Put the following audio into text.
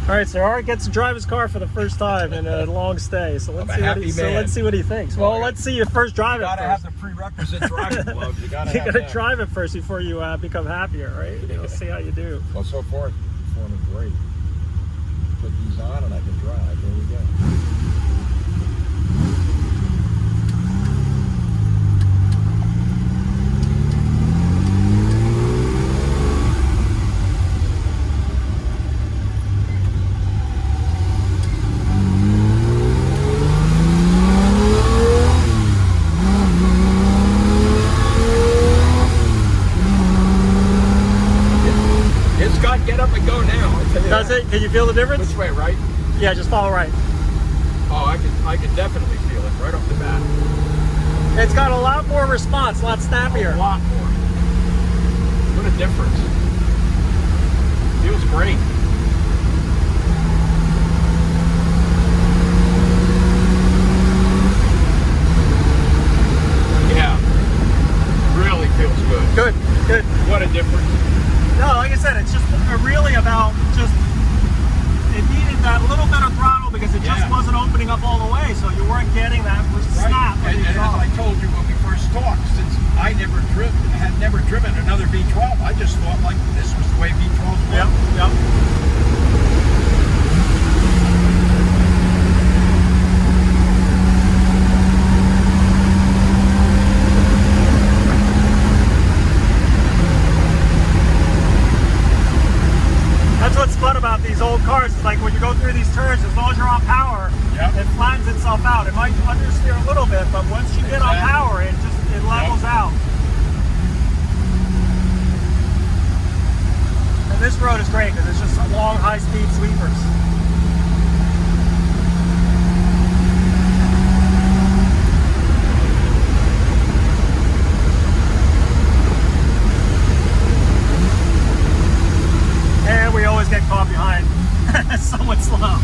All right, so Art gets to drive his car for the first time in a long stay. So let's see what he thinks. Well, let's see you first drive it. You gotta have the prerequisite driving gloves. You gotta drive it first before you become happier, right? We'll see how you do. Well, so far, it's performing great. Put these on and I can drive. There we go. Get up and go now. I'll tell you Does it? Can you feel the difference? Which way, right? Yeah, just follow right. Oh, I can definitely feel it right off the bat. It's got a lot more response, a lot snappier. A lot more. What a difference. Feels great. Yeah. Really feels good. Good, good. What a difference. No, like I said, it's just really about it needed that little bit of throttle because it just wasn't opening up all the way, so you weren't getting that snap. And as I told you when we first talked, since I had never driven another V12, I just thought like this was the way V12s were. Yep. That's what's fun about these old cars. It's like when you go through these turns, as long as you're on power, it flattens itself out. It might understeer a little bit, but once you get on power, it levels out. And this road is great because it's just long, high-speed sweepers. And we always get caught behind someone slow.